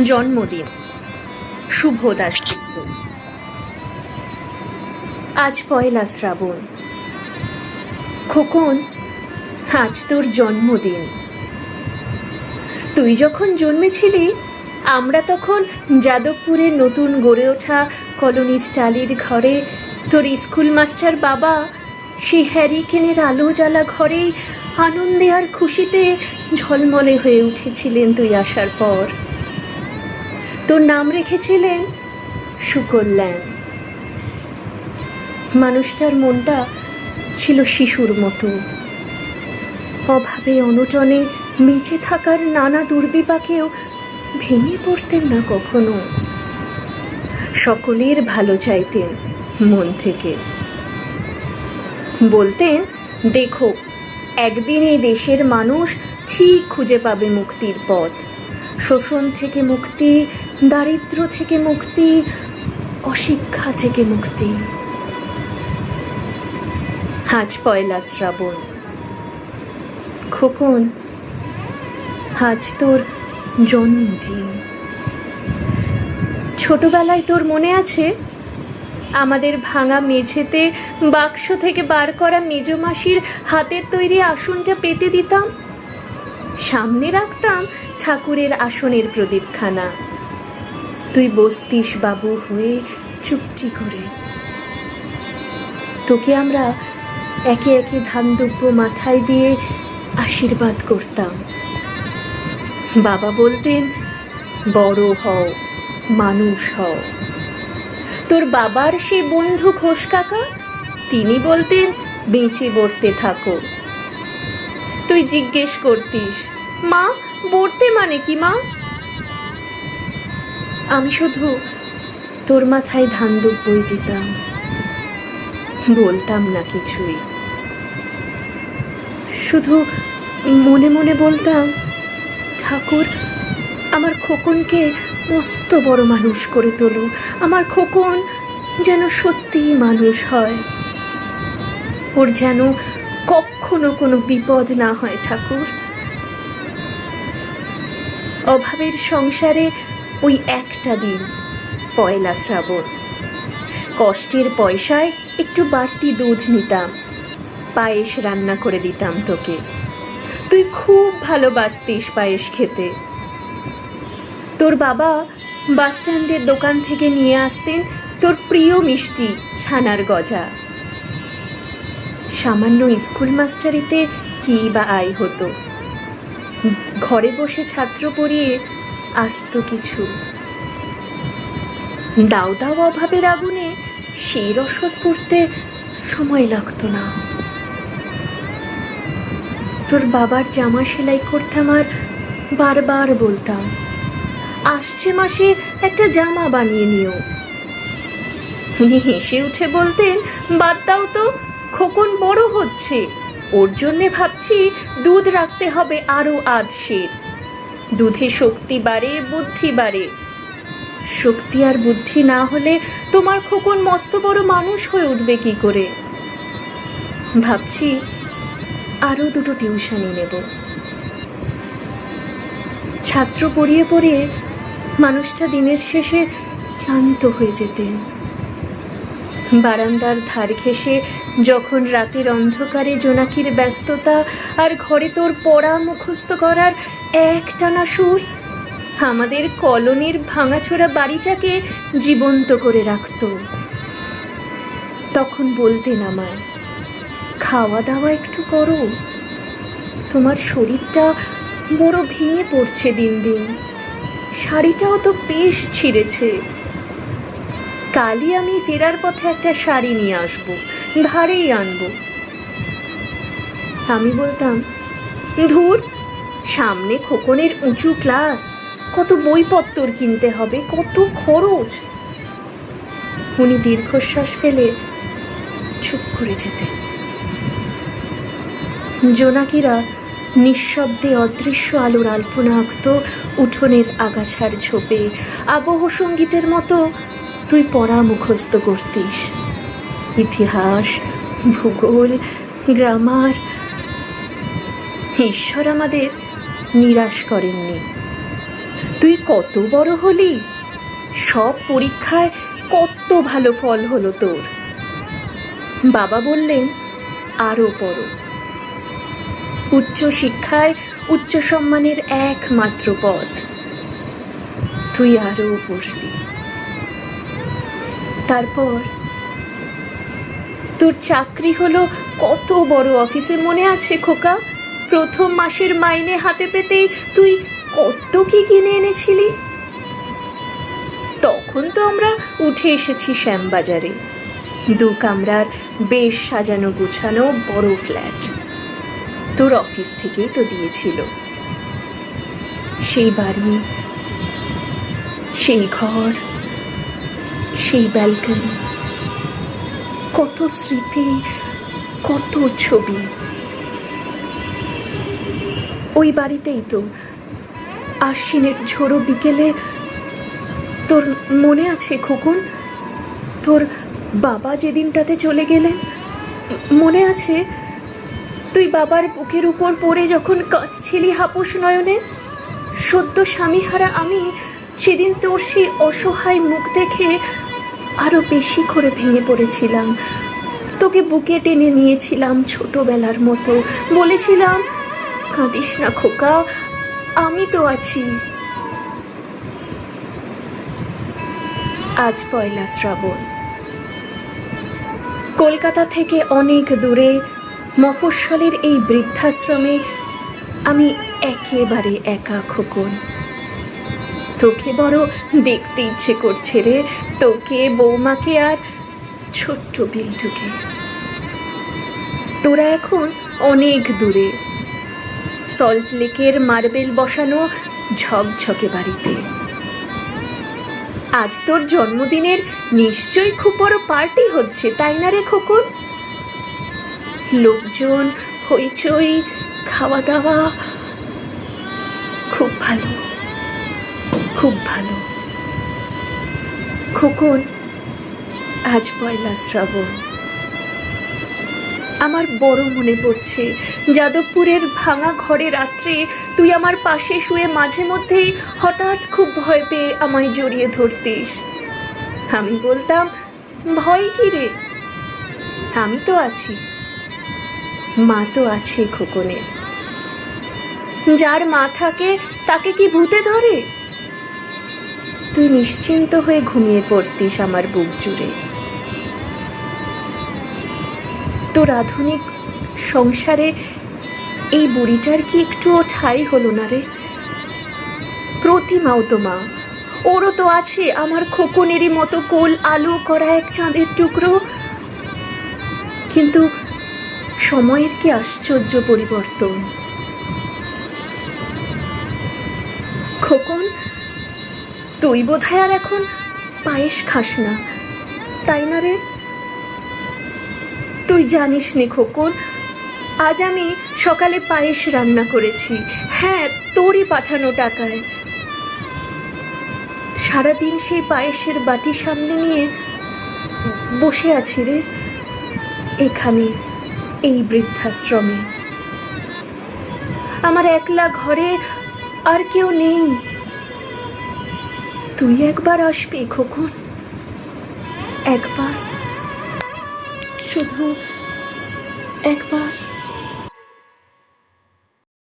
জন্মদিন শুভ দাসগুপ্ত। আজ পয়লা শ্রাবণ। খোকন, আজ তোর জন্মদিন। তুই যখন জন্মেছিলি আমরা তখন যাদবপুরের নতুন গড়ে ওঠা কলোনির টালির ঘরে তোর স্কুল মাস্টার বাবা সেই হ্যারিকেনের আলো জ্বালা ঘরেই আনন্দে আর খুশিতে ঝলমলে হয়ে উঠেছিলেন তুই আসার পর। তোর নাম রেখেছিলেন সুকল্যাণ। মানুষটার মনটা ছিল শিশুর মতো, অভাবে অনটনে বেঁচে থাকার নানা দুর্বিপাকেও ভেঙে পড়তেন না কখনো। সকলের ভালো চাইতেন মন থেকে। বলতেন, দেখো একদিন এই দেশের মানুষ ঠিক খুঁজে পাবে মুক্তির পথ। শোষণ থেকে মুক্তি, দারিদ্র্য থেকে মুক্তি, অশিক্ষা থেকে মুক্তি। আজ পয়লা শ্রাবণ। খোকন, আজ তোর জন্মদিন। ছোটবেলায় তোর মনে আছে আমাদের ভাঙা মেঝেতে বাক্স থেকে বার করা মেজমাসির হাতের তৈরি আসনটা পেতে দিতাম, সামনে রাখতাম ঠাকুরের আসনের প্রদীপখানা। তুই বসতিস বাবু হয়ে চুপটি করে। তোকে আমরা একে একে ধান দুব্য মাথায় দিয়ে আশীর্বাদ করতাম। বাবা বলতেন, বড় হও, মানুষ হও। তোর বাবার সেই বন্ধু ঘোষ কাকা, তিনি বলতেন, বেঁচে বর্তে থাকো। তুই জিজ্ঞেস করতিস, মা বর্তে মানে কি মা? আমি শুধু তোর মাথায় ধান দুব্বই দিতাম, বলতাম না কিছুই। শুধু মনে মনে বলতাম, ঠাকুর আমার খোকনকে মস্ত বড় মানুষ করে তোলো। আমার খোকন যেন সত্যিই মানুষ হয়, ওর যেন কখনো কোনো বিপদ না হয় ঠাকুর। অভাবের সংসারে ওই একটা দিন পয়লা শ্রাবণ, কষ্টের পয়সায় একটু বাড়তি দুধ নিতাম, পায়েস রান্না করে দিতাম তোকে। তুই খুব ভালোবাসতিস পায়েস খেতে। তোর বাবা বাস স্ট্যান্ডের দোকান থেকে নিয়ে আসতেন তোর প্রিয় মিষ্টি ছানার গজা। সামান্য স্কুল মাস্টারিতে কি বা আয় হতো, ঘরে বসে ছাত্র পড়িয়ে আসত কিছু। দাও দাও অভাবের আগুনে সেই রসদ পড়তে সময় লাগতো না। তোর বাবার জামা সেলাই করতাম আর বারবার বলতাম, আসছে মাসে একটা জামা বানিয়ে নিও। উনি হেসে উঠে বলতেন, বাদ দাও তো, খোকন বড় হচ্ছে, ওর জন্যে ভাবছি দুধ রাখতে হবে আরো আধ সের। দুধে শক্তি বাড়ে, বুদ্ধি বাড়ে। শক্তি আর বুদ্ধি না হলে তোমার খোকন মস্ত বড় মানুষ হয়ে উঠবে কি করে? ভাবছি আরো দুটো টিউশনি নেব। ছাত্র পড়িয়ে পড়িয়ে মানুষটা দিনের শেষে ক্লান্ত হয়ে যেতেন। বারান্দার ধার ঘেঁষে যখন রাতের অন্ধকারে জোনাকির ব্যস্ততা আর ঘরে তোর পড়া মুখস্থ করার একটানা সুর আমাদের কলোনির ভাঙাচোরা বাড়িটাকে জীবন্ত করে রাখত, তখন বলতেন আমায়, খাওয়া দাওয়া একটু করো, তোমার শরীরটা বড় ভেঙে পড়ছে দিন দিন, শাড়িটাও তো বেশ ছিঁড়েছে। কালই আমি ফেরার পথে একটা শাড়ি নিয়ে আসবো, ধারেই আনবো। আমি বলতাম, ধুর, সামনে খোকনের উঁচু ক্লাস, কত বইপত্তর কিনতে হবে, কত খরচ। উনি দীর্ঘশ্বাস ফেলে চুপ করে যেতেন। জোনাকিরা নিঃশব্দে অদৃশ্য আলোর আলপনা আঁকত উঠোনের আগাছার ঝোপে। আবহ সঙ্গীতের মতো তুই পড়া মুখস্থ করতিস, ইতিহাস, ভূগোল, গ্রামার। ঈশ্বর আমাদের নিরাশ করেননি। তুই তুই কত বড় হলি, সব পরীক্ষায় কত ভালো ফল হলো তোর। বাবা বললেন, আরো পড়ো, উচ্চ শিক্ষায় উচ্চ সম্মানের একমাত্র পথ। তুই আরো পড়লি। তারপর তোর চাকরি হলো কত বড় অফিসে, মনে আছে খোকা? প্রথম মাসের মাইনে হাতে পেতেই তুই কত কি কিনে এনেছিলি। তখন তো আমরা উঠে এসেছি শ্যামবাজারে, 2 কামরার বেশ সাজানো গুছানো বড় ফ্ল্যাট। তোর অফিস থেকেই তো দিয়েছিল। সেই বাড়ি, সেই ঘর, সেই ব্যালকনি, কত স্মৃতি, কত ছবি। ওই বাড়িতেই তো আশ্বিনের ঝোড়ো বিকেলে, তোর মনে আছে খোকন, তোর বাবা যেদিনটাতে চলে গেলেন, মনে আছে? তুই বাবার বুকের উপর পড়ে যখন কাঁদছিলি হাপুস নয়নে। সদ্য স্বামীহারা আমি সেদিন তোর সেই অসহায় মুখ দেখে আরো বেশি করে ভেঙে পড়েছিলাম। তোকে বুকে টেনে নিয়েছিলাম ছোটবেলার মতো, বলেছিলাম, কাঁদিস না খোকা, আমি তো আছি। আজ 1 শ্রাবণ। কলকাতা থেকে অনেক দূরে মফস্বলের এই বৃদ্ধাশ্রমে আমি একেবারে একা খোকন। তোকে বড় দেখতে ইচ্ছে করছে রে, তোকে, বৌমাকে আর ছোট্ট বিল্টুকে। তোরা এখন অনেক দূরে, সল্ট লেকের মার্বেল বসানো ঝকঝকে বাড়িতে। আজ তোর জন্মদিনের নিশ্চয়ই খুব বড় পার্টি হচ্ছে, তাই না রে খোকন? লোকজন, হইচই, খাওয়া দাওয়া, খুব ভালো, খুব ভালো। খোকন, আজ 1 শ্রাবণ। আমার বড় মনে পড়ছে যাদবপুরের ভাঙা ঘরে রাত্রে তুই আমার পাশে শুয়ে মাঝে মধ্যেই হঠাৎ খুব ভয় পেয়ে আমায় জড়িয়ে ধরতিস। আমি বলতাম, ভয় কি রে, আমি তো আছি, মা তো আছে খোকনের। যার মা থাকে তাকে কি ভূতে ধরে? তুই নিশ্চিন্ত হয়ে ঘুমিয়ে পড়তিস আমার বুক জুড়ে। তোর আধুনিক সংসারে এই বুড়িটার কি একটুও ঠাঁই হলো না রে? প্রতিমাও তো মা, ওরও তো আছে আমার খোকনেরই মতো কোল আলো করা এক চাঁদের টুকরো। কিন্তু সময়ের কি আশ্চর্য পরিবর্তন। খোকন, তুই বোধহয় আর এখন পায়েস খাস না, তাই না রে? তুই জানিস নে খোকন, আজ আমি সকালে পায়েস রান্না করেছি। হ্যাঁ, তোরই পাঠানো টাকায়। সারাদিন সেই পায়েসের বাটি সামনে নিয়ে বসে আছি রে, এখানে, এই বৃদ্ধাশ্রমে। আমার একলা ঘরে আর কেউ নেই। তুই একবার আসবি খোকন, একবার, শুধু একবার।